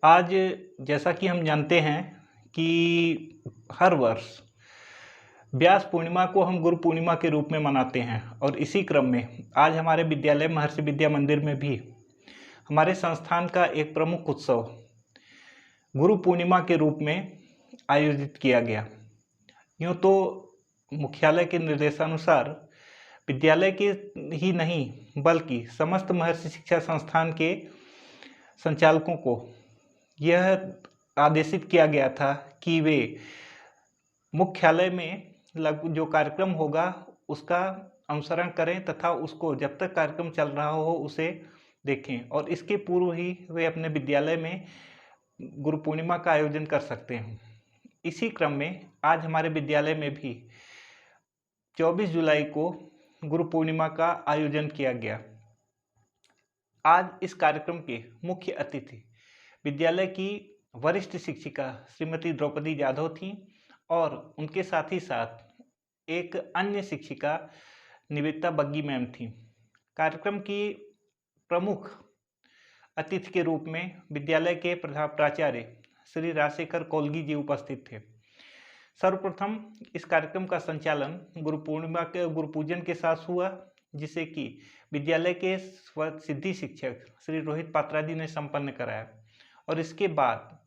आज जैसा कि हम जानते हैं कि हर वर्ष व्यास पूर्णिमा को हम गुरु पूर्णिमा के रूप में मनाते हैं और इसी क्रम में आज हमारे विद्यालय महर्षि विद्या मंदिर में भी हमारे संस्थान का एक प्रमुख उत्सव गुरु पूर्णिमा के रूप में आयोजित किया गया। यूँ तो मुख्यालय के निर्देशानुसार विद्यालय के ही नहीं बल्कि समस्त महर्षि शिक्षा संस्थान के संचालकों को यह आदेशित किया गया था कि वे मुख्यालय में जो कार्यक्रम होगा उसका अनुसरण करें तथा उसको जब तक कार्यक्रम चल रहा हो उसे देखें और इसके पूर्व ही वे अपने विद्यालय में गुरु पूर्णिमा का आयोजन कर सकते हैं। इसी क्रम में आज हमारे विद्यालय में भी 24 जुलाई को गुरु पूर्णिमा का आयोजन किया गया। आज इस कार्यक्रम के मुख्य अतिथि विद्यालय की वरिष्ठ शिक्षिका श्रीमती द्रौपदी यादव थीं और उनके साथ ही साथ एक अन्य शिक्षिका निवेदिता बग्गी मैम थीं। कार्यक्रम की प्रमुख अतिथि के रूप में विद्यालय के प्राचार्य श्री राजशेखर कौलगी जी उपस्थित थे। सर्वप्रथम इस कार्यक्रम का संचालन गुरु पूर्णिमा के गुरु पूजन के साथ हुआ, जिसे कि विद्यालय के सिद्धि शिक्षक श्री रोहित पात्रा जी ने संपन्न कराया और इसके बाद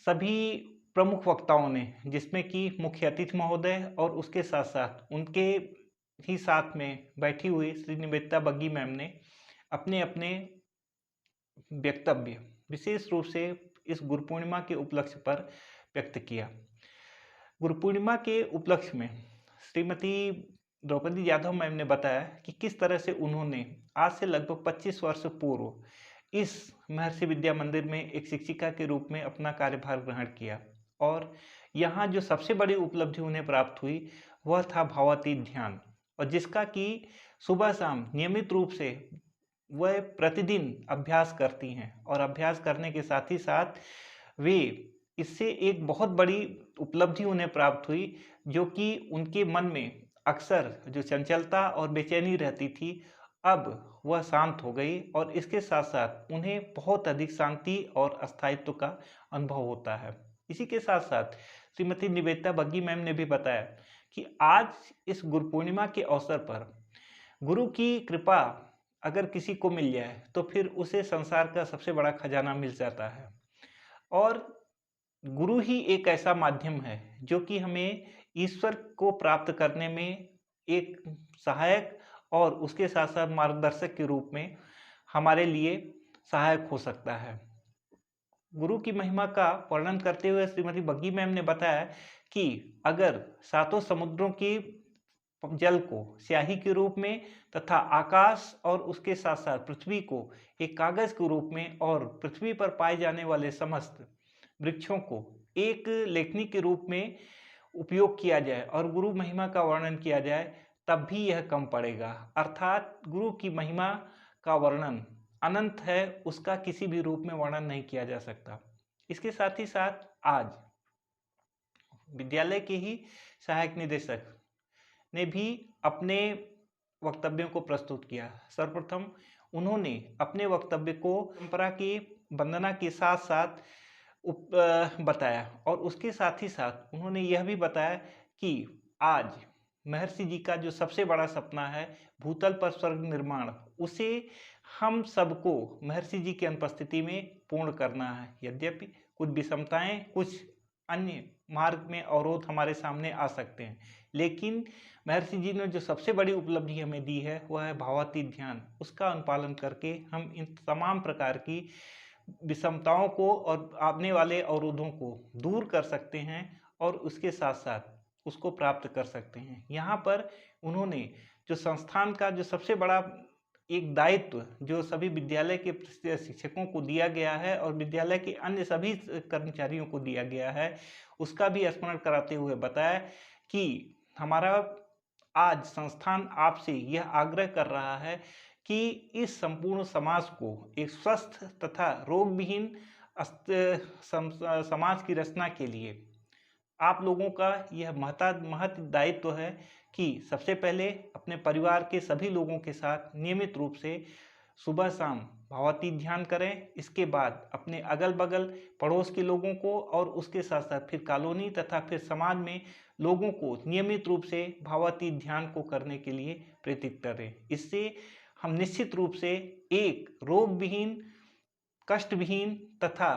सभी प्रमुख वक्ताओं ने, जिसमें कि मुख्य अतिथि महोदय और उसके साथ साथ उनके ही साथ में बैठी हुई श्री निवेदिता बग्गी मैम ने अपने अपने वक्तव्य विशेष रूप से इस गुरु पूर्णिमा के उपलक्ष्य पर व्यक्त किया। गुरु पूर्णिमा के उपलक्ष्य में श्रीमती द्रौपदी यादव मैम ने बताया कि किस तरह से उन्होंने आज से लगभग 25 वर्ष पूर्व इस महर्षि विद्या मंदिर में एक शिक्षिका के रूप में अपना कार्यभार ग्रहण किया और यहाँ जो सबसे बड़ी उपलब्धि उन्हें प्राप्त हुई वह था भावातीत ध्यान, और जिसका कि सुबह शाम नियमित रूप से वह प्रतिदिन अभ्यास करती हैं और अभ्यास करने के साथ ही साथ वे इससे एक बहुत बड़ी उपलब्धि उन्हें प्राप्त हुई, जो कि उनके मन में अक्सर जो चंचलता और बेचैनी रहती थी अब वह शांत हो गई और इसके साथ साथ उन्हें बहुत अधिक शांति और स्थायित्व का अनुभव होता है। इसी के साथ साथ श्रीमती निवेदिता बग्गी मैम ने भी बताया कि आज इस गुरु पूर्णिमा के अवसर पर गुरु की कृपा अगर किसी को मिल जाए तो फिर उसे संसार का सबसे बड़ा खजाना मिल जाता है और गुरु ही एक ऐसा माध्यम है जो कि हमें ईश्वर को प्राप्त करने में एक सहायक और उसके साथ साथ मार्गदर्शक के रूप में हमारे लिए सहायक हो सकता है। गुरु की महिमा का वर्णन करते हुए श्रीमती बग्गी मैम ने बताया कि अगर सातों समुद्रों की जल को स्याही के रूप में तथा आकाश और उसके साथ साथ पृथ्वी को एक कागज के रूप में और पृथ्वी पर पाए जाने वाले समस्त वृक्षों को एक लेखनी के रूप में उपयोग किया जाए और गुरु महिमा का वर्णन किया जाए तब भी यह कम पड़ेगा। अर्थात गुरु की महिमा का वर्णन अनंत है, उसका किसी भी रूप में वर्णन नहीं किया जा सकता। इसके साथ ही साथ आज विद्यालय के ही सहायक निदेशक ने भी अपने वक्तव्यों को प्रस्तुत किया। सर्वप्रथम उन्होंने अपने वक्तव्य को परंपरा की वंदना के साथ साथ बताया और उसके साथ ही साथ उन्होंने यह भी बताया कि आज महर्षि जी का जो सबसे बड़ा सपना है भूतल पर स्वर्ग निर्माण, उसे हम सबको महर्षि जी की अनुपस्थिति में पूर्ण करना है। यद्यपि कुछ विषमताएं, कुछ अन्य मार्ग में अवरोध हमारे सामने आ सकते हैं, लेकिन महर्षि जी ने जो सबसे बड़ी उपलब्धि हमें दी है वह है भावातीत ध्यान। उसका अनुपालन करके हम इन तमाम प्रकार की विषमताओं को और आने वाले अवरोधों को दूर कर सकते हैं और उसके साथ साथ उसको प्राप्त कर सकते हैं। यहाँ पर उन्होंने जो संस्थान का जो सबसे बड़ा एक दायित्व जो सभी विद्यालय के शिक्षकों को दिया गया है और विद्यालय के अन्य सभी कर्मचारियों को दिया गया है, उसका भी स्मरण कराते हुए बताया कि हमारा आज संस्थान आपसे यह आग्रह कर रहा है कि इस संपूर्ण समाज को एक स्वस्थ तथा रोग विहीन समाज की रचना के लिए आप लोगों का यह महत दायित्व है कि सबसे पहले अपने परिवार के सभी लोगों के साथ नियमित रूप से सुबह शाम भावातीत ध्यान करें। इसके बाद अपने अगल बगल पड़ोस के लोगों को और उसके साथ साथ फिर कॉलोनी तथा फिर समाज में लोगों को नियमित रूप से भावातीत ध्यान को करने के लिए प्रेरित करें। इससे हम निश्चित रूप से एक रोग विहीन, कष्ट विहीन तथा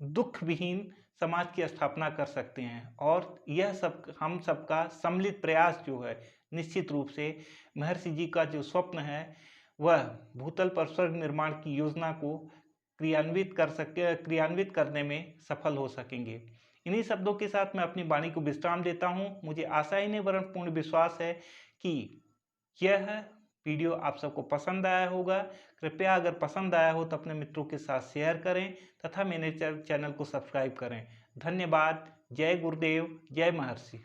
दुख विहीन समाज की स्थापना कर सकते हैं। और यह सब हम सबका सम्मिलित प्रयास जो है, निश्चित रूप से महर्षि जी का जो स्वप्न है वह भूतल पर स्वर्ग निर्माण की योजना को क्रियान्वित करने में सफल हो सकेंगे। इन्हीं शब्दों के साथ मैं अपनी वाणी को विश्राम देता हूँ। मुझे आशा ही नहीं वरन पूर्ण विश्वास है कि यह वीडियो आप सबको पसंद आया होगा। कृपया अगर पसंद आया हो तो अपने मित्रों के साथ शेयर करें तथा मेरे चैनल को सब्सक्राइब करें। धन्यवाद। जय गुरुदेव, जय महर्षि।